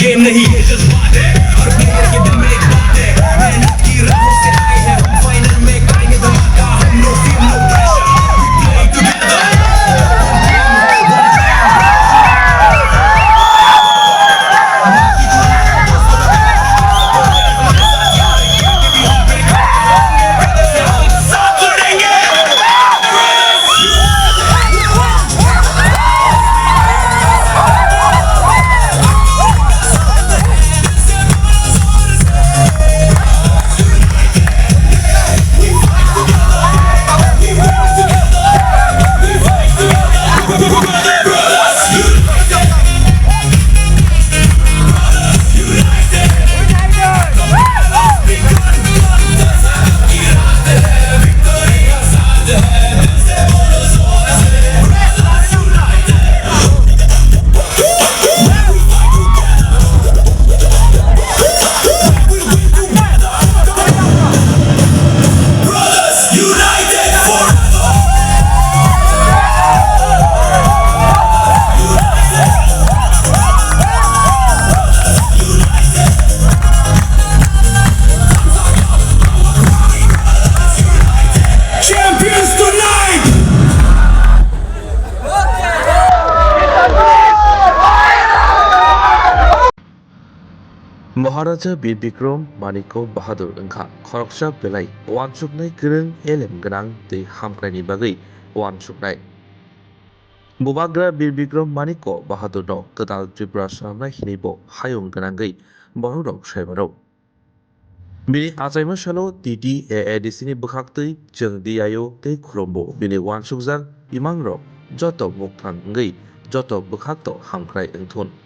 Game नहीं ये जज्बात है हर प्लेयर के दिल में एक बात है मेहनत की राहों से आए हैं हम फाइनल में करेंगे धमाका हम no feel no pressure we play together Champions tonight! Maharaja Bir Bikram मानिको बाहादुर ओंखा खरकसा बेलाय वानसुकनाय गोरों एलेम गोनां दै हामख्रायनि बागै वानसुकनाय बुबाग्रा बीर बिक्रम मानिको बाहादुरनो गोदाल त्रिपुरा सामनाय हिनिबो हायुं गोनांगै बहुरक सायबारौ बिनि आजायमो सालो टीटी एएडीसी नि बखाक्तै जों दियायो तै खुलुमबो बिनि वानसुकजाक इमांरक जत मुक्तांगै जत बखाक्तो हामख्राय ओंथुन